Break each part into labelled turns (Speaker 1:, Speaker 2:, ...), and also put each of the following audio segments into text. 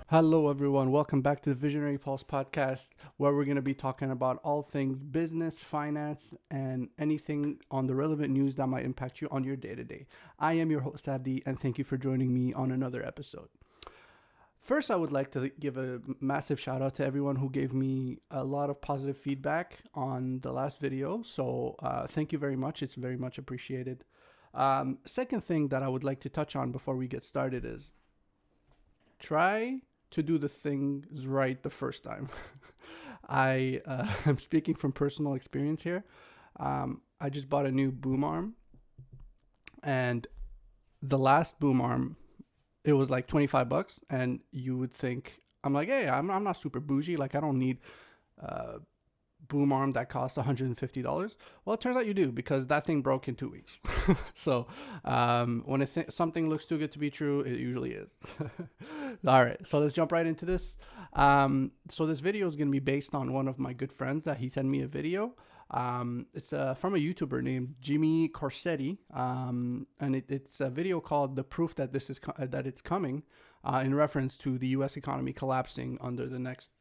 Speaker 1: Hello, everyone. Welcome back to the Visionary Pulse podcast, where we're going to be talking about all things business, finance, and anything on the relevant news that might impact you on your day to day. I am your host, Abdi, and thank you for joining me on another episode. First, I would like to give a massive shout out to everyone who gave me a lot of positive feedback on the last video. So, thank you very much. It's very much appreciated. Second thing that I would like to touch on before we get started is try to do the things right the first time. I'm speaking from personal experience here. I just bought a new boom arm, and the last boom arm, it was like $25, and you would think I'm like, hey, I'm not super bougie. Like I don't need uh, boom arm that costs $150. Well, it turns out you do because that thing broke in 2 weeks. So when something looks too good to be true, it usually is. All right, so let's jump right into this. So this video is going to be based on one of my good friends that he sent me a video. It's from a YouTuber named Jimmy Corsetti, and it's a video called "The Proof That that It's Coming," in reference to the U.S. economy collapsing under the next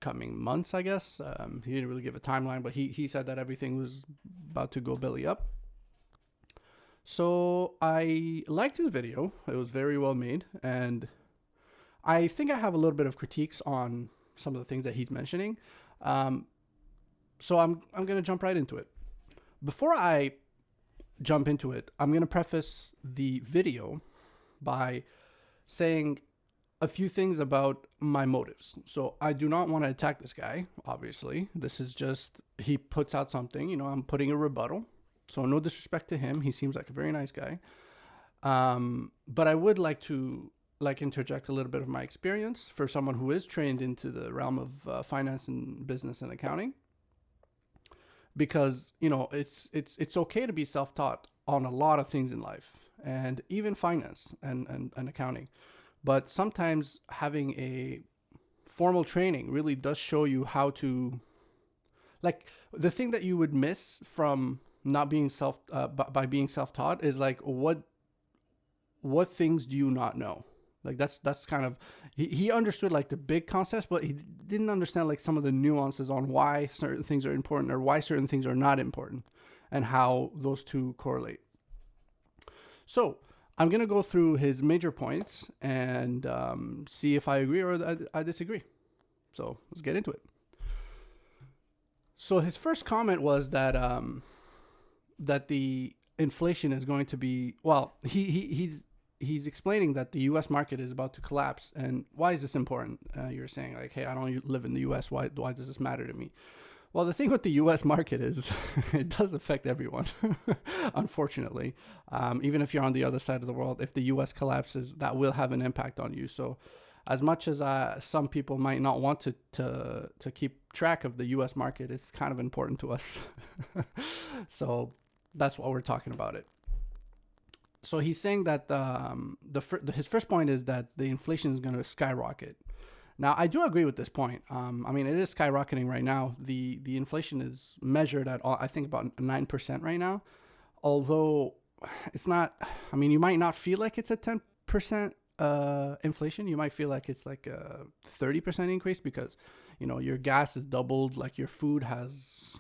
Speaker 1: coming months, I guess. He didn't really give a timeline, but he said that everything was about to go belly up. So I liked his video. It was very well made, and I think I have a little bit of critiques on some of the things that he's mentioning. Um, so I'm gonna jump right into it. Before I jump into it, I'm gonna preface the video by saying a few things about my motives. So I do not want to attack this guy, obviously. This is just, he puts out something, I'm putting a rebuttal. So no disrespect to him. He seems like a very nice guy. But I would like to interject a little bit of my experience for someone who is trained into the realm of finance and business and accounting. Because, it's okay to be self-taught on a lot of things in life, and even finance and accounting. But sometimes having a formal training really does show you how to, like, the thing that you would miss from not being by being self-taught is like what things do you not know. Like that's kind of, he understood like the big concepts, but he didn't understand like some of the nuances on why certain things are important or why certain things are not important, and how those two correlate. So I'm going to go through his major points and see if I agree or I disagree. So let's get into it. So his first comment was that that the inflation is going to be, well, he's explaining that the U.S. market is about to collapse. And why is this important? You're saying like, hey, I don't live in the U.S. Why does this matter to me? Well, the thing with the U.S. market is it does affect everyone, unfortunately. Even if you're on the other side of the world, if the U.S. collapses, that will have an impact on you. So as much as some people might not want to keep track of the U.S. market, it's kind of important to us. So that's why we're talking about it. So he's saying that his first point is that the inflation is going to skyrocket. Now, I do agree with this point. I mean, it is skyrocketing right now. The inflation is measured at, I think, about 9% right now. Although it's not, I mean, you might not feel like it's a 10% inflation. You might feel like it's like a 30% increase because, your gas is doubled, like your food has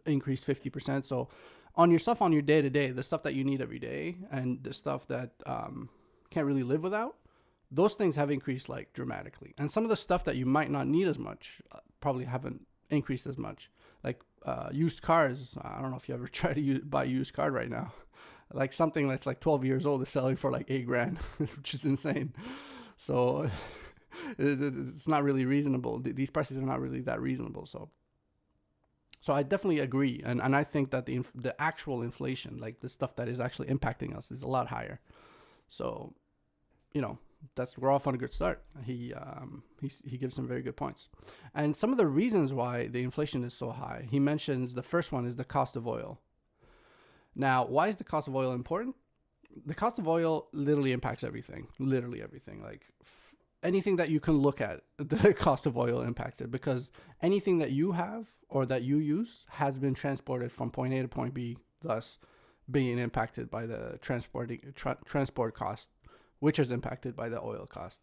Speaker 1: increased 50%. So on your stuff on your day to day, the stuff that you need every day and the stuff that can't really live without, those things have increased like dramatically. And some of the stuff that you might not need as much probably haven't increased as much. Like used cars. I don't know if you ever try to buy a used car right now. Like something that's like 12 years old is selling for like $8,000, which is insane. So it's not really reasonable. These prices are not really that reasonable. So I definitely agree, and I think that the actual inflation, like the stuff that is actually impacting us, is a lot higher. So, we're off on a good start. He gives some very good points, and some of the reasons why the inflation is so high. He mentions the first one is the cost of oil. Now, why is the cost of oil important? The cost of oil literally impacts everything. Literally everything. Like anything that you can look at, the cost of oil impacts it, because anything that you have or that you use has been transported from point A to point B, thus being impacted by the transport cost, which is impacted by the oil cost.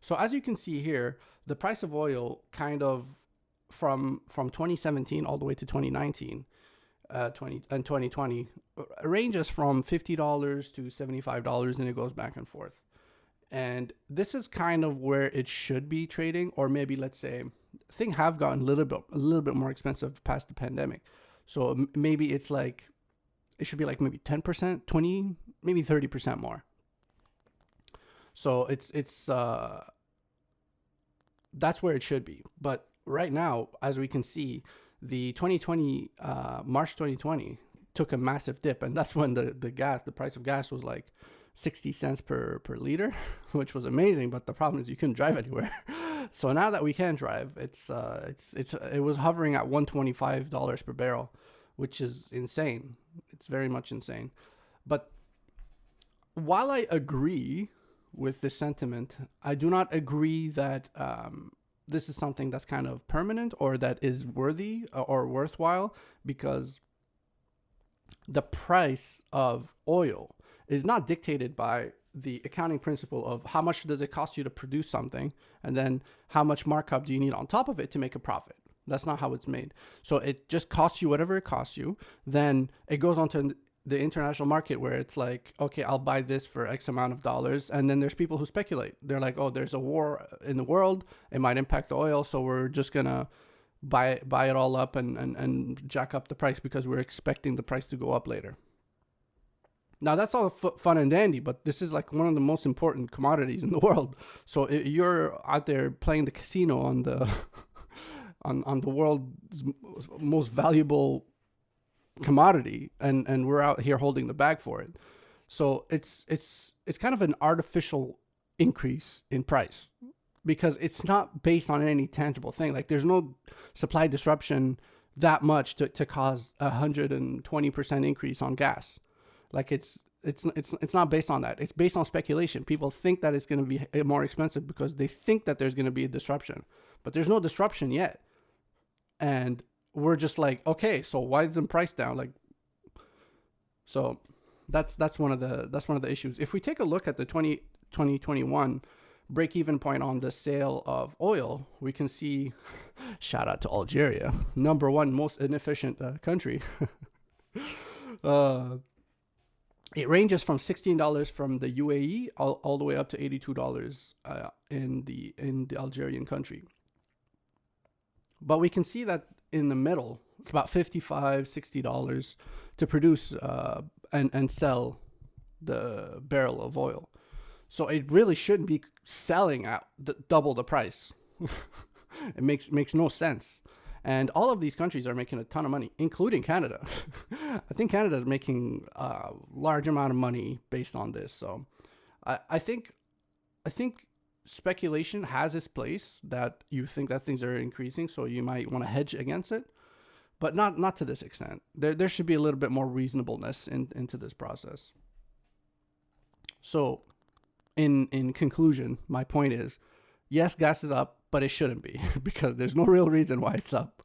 Speaker 1: So as you can see here, the price of oil kind of from 2017 all the way to 2019, 2020 ranges from $50 to $75, and it goes back and forth. And this is kind of where it should be trading, or maybe let's say things have gotten a little bit more expensive past the pandemic. So maybe it's like it should be like maybe 10%, 20, maybe 30% more. So it's that's where it should be. But right now, as we can see, the 2020 March 2020 took a massive dip, and that's when the price of gas was like 60 cents per liter, which was amazing. But the problem is you couldn't drive anywhere. So now that we can drive, it was hovering at $125 per barrel, which is insane. It's very much insane. But while I agree with this sentiment, I do not agree that this is something that's kind of permanent or that is worthy or worthwhile, because the price of oil is not dictated by the accounting principle of how much does it cost you to produce something and then how much markup do you need on top of it to make a profit. That's not how it's made. So it just costs you whatever it costs you. Then it goes on to the international market where it's like, okay, I'll buy this for X amount of dollars. And then there's people who speculate. They're like, oh, there's a war in the world. It might impact the oil. So we're just going to buy it all up and jack up the price because we're expecting the price to go up later. Now, that's all fun and dandy, but this is like one of the most important commodities in the world. So if you're out there playing the casino on the on the world's most valuable commodity, and we're out here holding the bag for it. So it's kind of an artificial increase in price because it's not based on any tangible thing. Like there's no supply disruption that much to cause 120% increase on gas. Like it's not based on that. It's based on speculation. People think that it's going to be more expensive because they think that there's going to be a disruption, but there's no disruption yet. And we're just like, okay, so why isn't price down? Like, so that's one of the issues. If we take a look at the 2021 break-even point on the sale of oil, we can see, shout out to Algeria, number one most inefficient country. It ranges from $16 from the UAE all the way up to $82 in the Algerian country. But we can see that in the middle, it's about $55-$60 to produce and sell the barrel of oil. So it really shouldn't be selling at double the price. It makes no sense. And all of these countries are making a ton of money, including Canada. I think Canada is making a large amount of money based on this. So I think speculation has its place, that you think that things are increasing, so you might want to hedge against it, but not to this extent. There should be a little bit more reasonableness into this process. So in conclusion, my point is, yes, gas is up, but it shouldn't be because there's no real reason why it's up.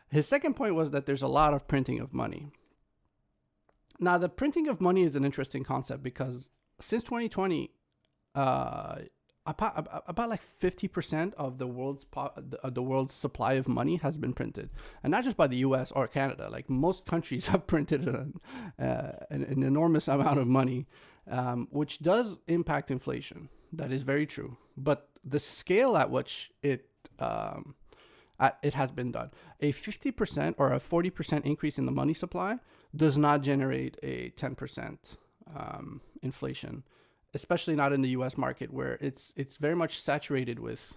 Speaker 1: His second point was that there's a lot of printing of money. Now, the printing of money is an interesting concept because since 2020, about like 50% of the world's supply of money has been printed, and not just by the U.S. or Canada. Like most countries have printed an enormous amount of money, which does impact inflation. That is very true, but the scale at which it has been done, a 50% or a 40% increase in the money supply does not generate a 10% inflation, especially not in the U.S. market where it's very much saturated with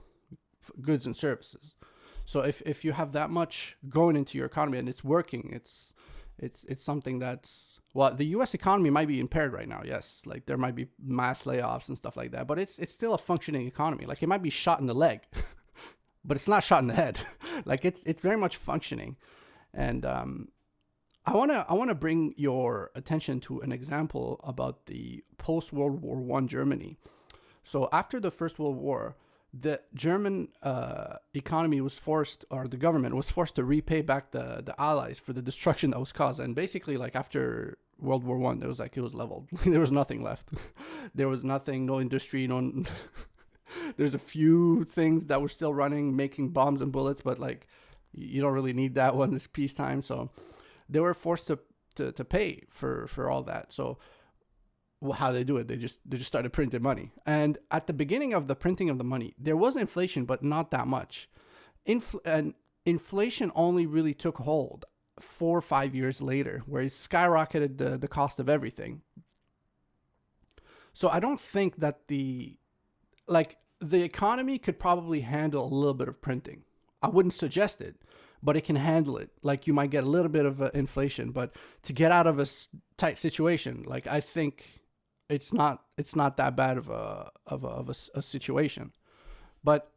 Speaker 1: goods and services. So if you have that much going into your economy and it's working, it's something that's, well, the U.S. economy might be impaired right now. Yes, like there might be mass layoffs and stuff like that, but it's still a functioning economy. Like it might be shot in the leg, but it's not shot in the head. Like it's very much functioning. And I wanna bring your attention to an example about the post World War I Germany. So after the First World War, the German economy was forced, or the government was forced to repay back the Allies for the destruction that was caused. And basically, like after World War I, it was leveled. There was nothing left. There was nothing, no industry, there There's a few things that were still running, making bombs and bullets, but like you don't really need that when it's peacetime. So they were forced to pay for all that. So how they do it, they just started printing money. And at the beginning of the printing of the money, there was inflation, but not that much. And inflation only really took hold 4 or 5 years later, where it skyrocketed the cost of everything. So I don't think that the economy could probably handle a little bit of printing. I wouldn't suggest it, but it can handle it. Like you might get a little bit of inflation, but to get out of a tight situation, like I think it's not that bad of a situation. But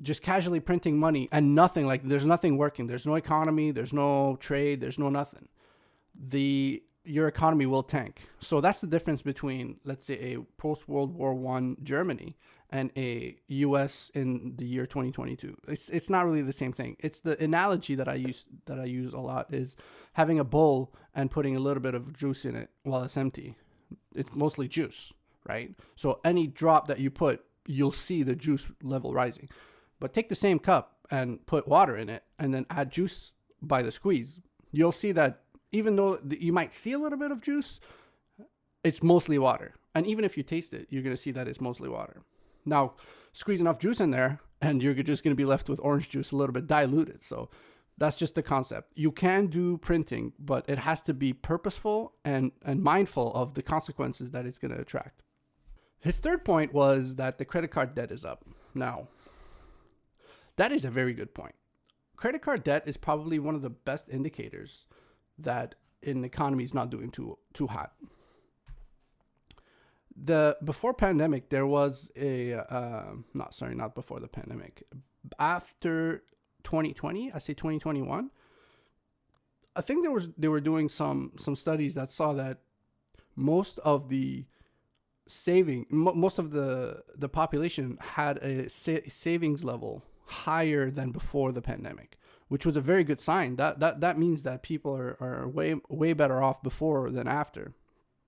Speaker 1: just casually printing money and nothing, like there's nothing working. There's no economy, there's no trade, there's no nothing. Your economy will tank. So that's the difference between, let's say, a post-World War I Germany and a US in the year 2022. It's not really the same thing. It's the analogy that I use a lot is having a bowl and putting a little bit of juice in it while it's empty. It's mostly juice, right? So any drop that you put, you'll see the juice level rising. But take the same cup and put water in it and then add juice by the squeeze. You'll see that even though you might see a little bit of juice, it's mostly water. And even if you taste it, you're going to see that it's mostly water. Now, squeeze enough juice in there, and you're just going to be left with orange juice a little bit diluted. So that's just the concept. You can do printing, but it has to be purposeful and mindful of the consequences that it's going to attract. His third point was that the credit card debt is up. Now, that is a very good point. Credit card debt is probably one of the best indicators that an economy is not doing too hot. Before pandemic, there was not before the pandemic. After 2020, I say 2021. I think they were doing some studies that saw that most of the population had a savings level higher than before the pandemic, which was a very good sign. That means that people are way better off before than after.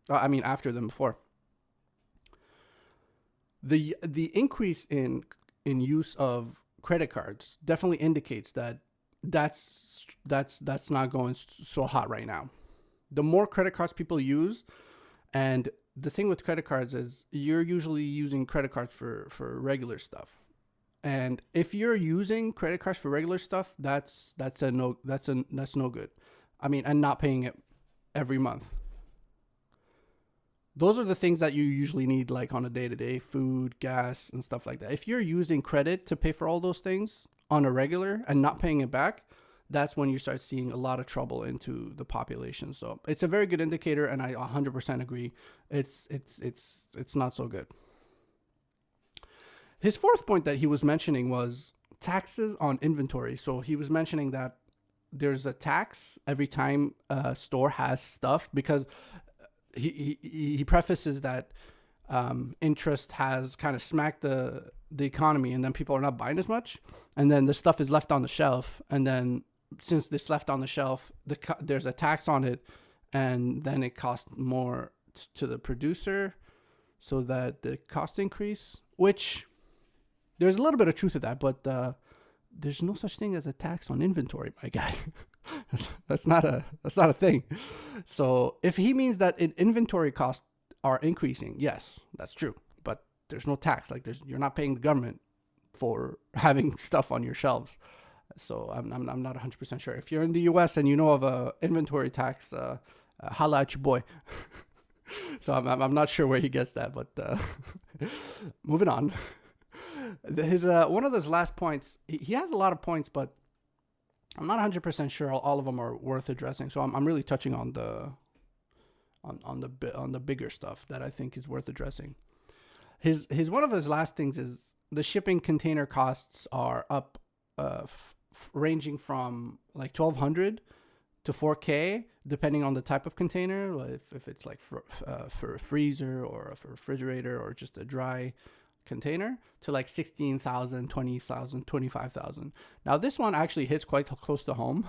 Speaker 1: After than before. The increase in use of credit cards definitely indicates that that's not going so hot right now. The more credit cards people use, and the thing with credit cards is you're usually using credit cards for regular stuff. And if you're using credit cards for regular stuff, that's no good. And not paying it every month. Those are the things that you usually need, like on a day-to-day, food, gas, and stuff like that. If you're using credit to pay for all those things on a regular and not paying it back, that's when you start seeing a lot of trouble into the population. So it's a very good indicator, and I 100% agree. It's not so good. His fourth point that he was mentioning was taxes on inventory. So he was mentioning that there's a tax every time a store has stuff, because he prefaces that interest has kind of smacked the economy, and then people are not buying as much, and then the stuff is left on the shelf, and then since this left on the shelf, there's a tax on it, and then it costs more to the producer, so that the cost increase, which there's a little bit of truth to that, but there's no such thing as a tax on inventory, my guy. That's not a thing. So if he means that inventory costs are increasing, yes, that's true. But there's no tax. Like you're not paying the government for having stuff on your shelves. So I'm not 100% sure. If you're in the U.S. and you know of a inventory tax, holla at your boy. So I'm not sure where he gets that, but moving on. His one of those last points. He has a lot of points, but I'm not 100% sure all of them are worth addressing. So I'm really touching on the bigger stuff that I think is worth addressing. His one of his last things is the shipping container costs are up, ranging from like $1,200 to $4,000 depending on the type of container. Like if it's like for a freezer or a refrigerator or just a dry container, to like $16,000, $20,000, $25,000. Now this one actually hits quite close to home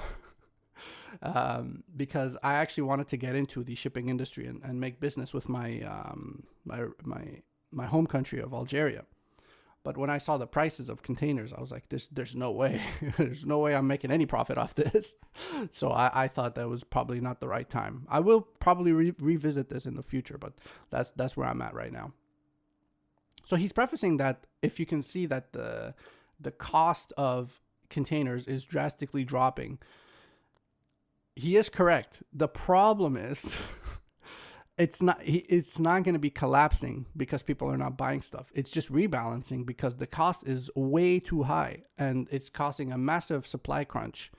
Speaker 1: because I actually wanted to get into the shipping industry and make business with my home country of Algeria. But when I saw the prices of containers, I was like, there's no way. There's no way I'm making any profit off this. So I thought that was probably not the right time. I will probably revisit this in the future, but that's where I'm at right now. So he's prefacing that if you can see that the cost of containers is drastically dropping, he is correct. The problem is it's not going to be collapsing because people are not buying stuff. It's just rebalancing because the cost is way too high and it's causing a massive supply crunch.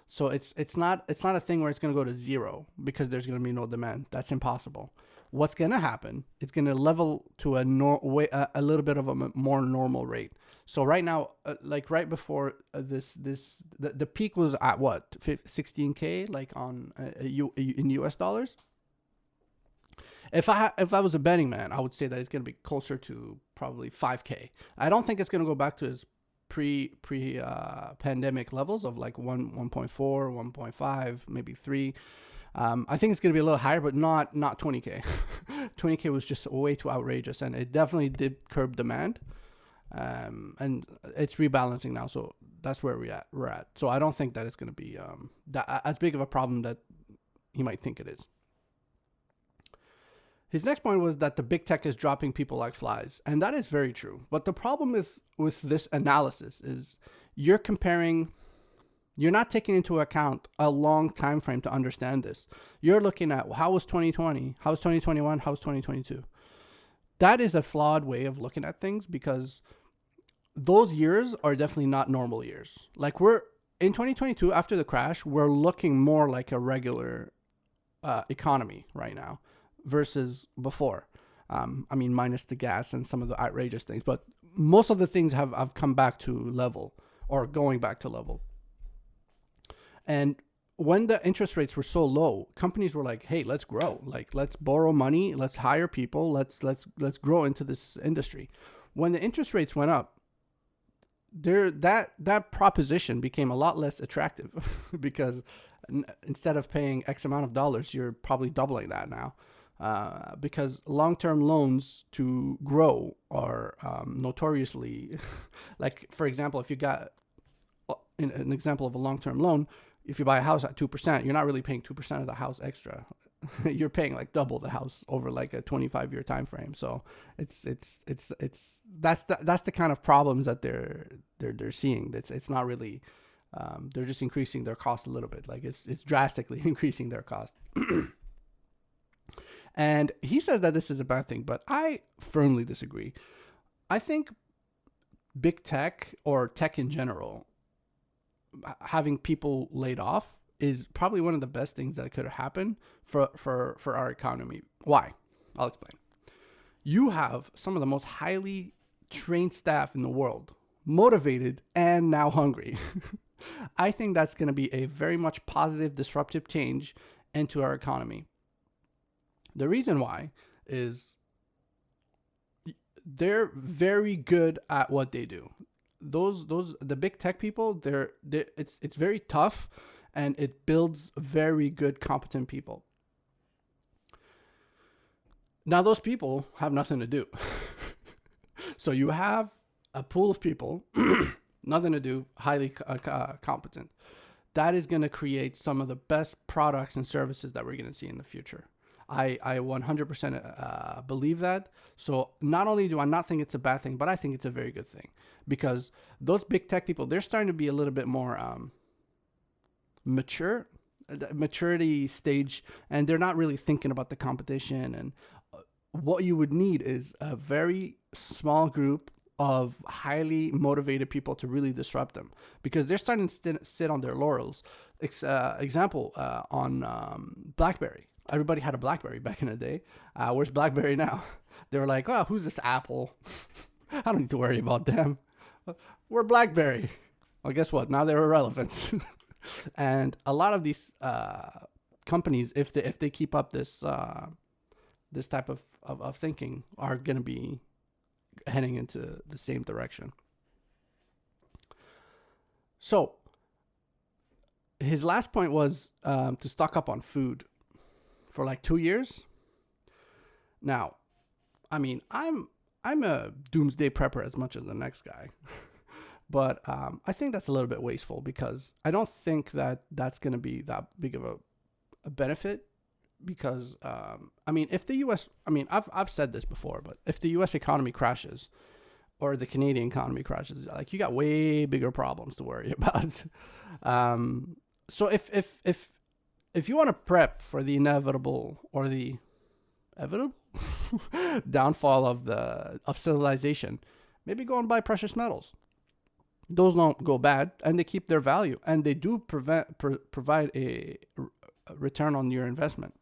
Speaker 1: So it's not a thing where it's going to go to zero because there's going to be no demand. That's impossible. What's going to happen? It's going to level to a little bit of a more normal rate. So right now, like right before the peak was at what, 16K, like on in US dollars. If I was a betting man, I would say that it's going to be closer to probably 5K. I don't think it's going to go back to its pandemic levels of like 1.4, 1.5, maybe 3. I think it's going to be a little higher, but not 20K. 20K was just way too outrageous, and it definitely did curb demand. And it's rebalancing now, so that's where we're at. So I don't think that it's going to be that as big of a problem that he might think it is. His next point was that the big tech is dropping people like flies, and that is very true. But the problem with this analysis is you're not taking into account a long time frame to understand this. You're looking at how was 2020, how was 2021, how was 2022. That is a flawed way of looking at things because those years are definitely not normal years. Like we're in 2022 after the crash, we're looking more like a regular economy right now versus before. I mean, minus the gas and some of the outrageous things, but most of the things have come back to level or going back to level. And when the interest rates were so low, companies were like, "Hey, let's grow. Like, let's borrow money. Let's hire people. Let's grow into this industry." When the interest rates went up, that proposition became a lot less attractive because instead of paying X amount of dollars, you're probably doubling that now. Because long-term loans to grow are notoriously, like for example, if you got an example of a long-term loan. If you buy a house at 2%, you're not really paying 2% of the house extra. You're paying like double the house over like a 25-year time frame. So that's the kind of problems that they're seeing. It's not really they're just increasing their cost a little bit. Like it's drastically increasing their cost. And he says that this is a bad thing, but I firmly disagree. I think big tech or tech in general, having people laid off is probably one of the best things that could have happened for our economy. Why? I'll explain. You have some of the most highly trained staff in the world, motivated and now hungry. I think that's going to be a very much positive, disruptive change into our economy. The reason why is they're very good at what they do. The big tech people, it's very tough, and it builds very good, competent people. Now those people have nothing to do. So you have a pool of people, nothing to do, highly competent. That is going to create some of the best products and services that we're going to see in the future. I 100% believe that. So not only do I not think it's a bad thing, but I think it's a very good thing because those big tech people, they're starting to be a little bit more maturity stage, and they're not really thinking about the competition. And what you would need is a very small group of highly motivated people to really disrupt them because they're starting to sit on their laurels. Example on BlackBerry. Everybody had a BlackBerry back in the day. Where's BlackBerry now? They were like, "Oh, who's this Apple? I don't need to worry about them. We're BlackBerry." Well, guess what? Now they're irrelevant. And a lot of these companies, if they keep up this type of thinking, are going to be heading into the same direction. So his last point was to stock up on food for like 2 years. Now, I mean, I'm I'm a doomsday prepper as much as the next guy. But I think that's a little bit wasteful because I don't think that that's going to be that big of a benefit. Because I mean, if the U.S. I mean, I've said this before, but if the U.S. economy crashes or the Canadian economy crashes, like you got way bigger problems to worry about. So if you want to prep for the inevitable or the inevitable downfall of civilization, maybe go and buy precious metals. Those don't go bad, and they keep their value, and they do provide a return on your investment.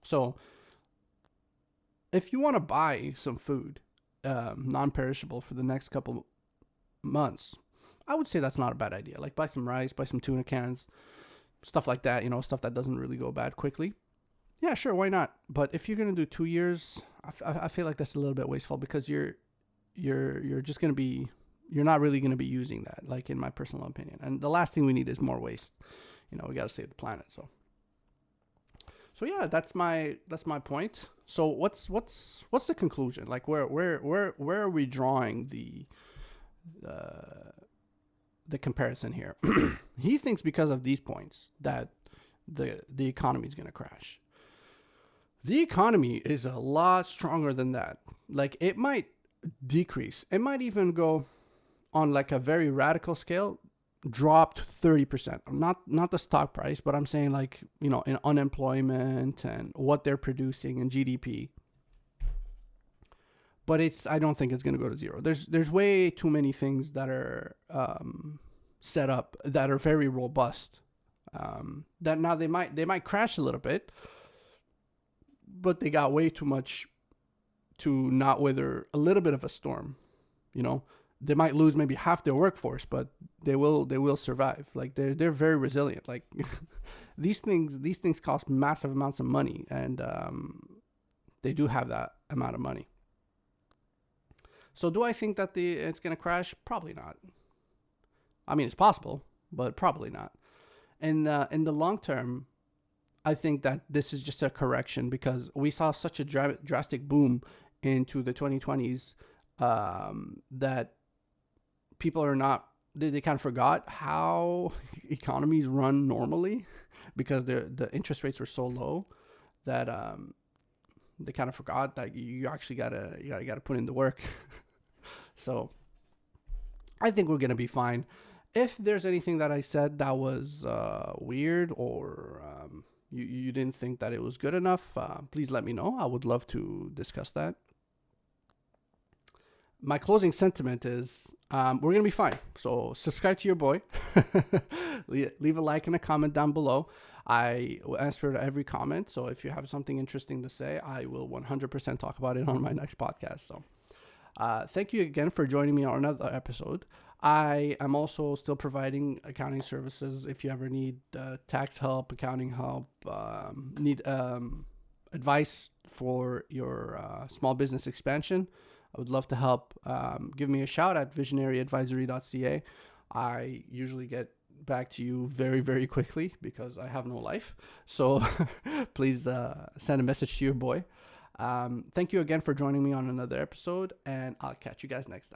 Speaker 1: So if you want to buy some food, non-perishable for the next couple months, I would say that's not a bad idea. Like buy some rice, buy some tuna cans, stuff like that. Stuff that doesn't really go bad quickly. Yeah, sure, why not? But if you're gonna do 2 years, I feel like that's a little bit wasteful because you're just gonna be you're not really gonna be using that. Like in my personal opinion, and the last thing we need is more waste. We got to save the planet. So yeah, that's my point. So what's the conclusion? Like where are we drawing the comparison here? He thinks because of these points that the economy is going to crash. The economy is a lot stronger than that. Like it might decrease. It might even go on like a very radical scale, dropped 30%. Not the stock price, but I'm saying like, in unemployment and what they're producing in GDP. But I don't think it's going to go to zero. There's way too many things that are set up that are very robust. That now they might crash a little bit, but they got way too much to not weather a little bit of a storm. They might lose maybe half their workforce, but they will survive. Like they're very resilient. Like these things cost massive amounts of money, and they do have that amount of money. So do I think that it's going to crash? Probably not. I mean, it's possible, but probably not. And in the long term, I think that this is just a correction because we saw such a drastic boom into the 2020s that people are not, they kind of forgot how economies run normally because the interest rates were so low that they kind of forgot that you actually gotta put in the work. So I think we're gonna be fine. If there's anything that I said that was weird or you didn't think that it was good enough, please let me know. I would love to discuss that. My closing sentiment is we're going to be fine. So subscribe to your boy. Leave a like and a comment down below. I will answer to every comment. So if you have something interesting to say, I will 100% talk about it on my next podcast. So thank you again for joining me on another episode. I am also still providing accounting services. If you ever need tax help, accounting help, need advice for your small business expansion, I would love to help. Give me a shout at Visionaryadvisory.ca. I usually get back to you very, very quickly because I have no life. So please send a message to your boy. Thank you again for joining me on another episode, and I'll catch you guys next time.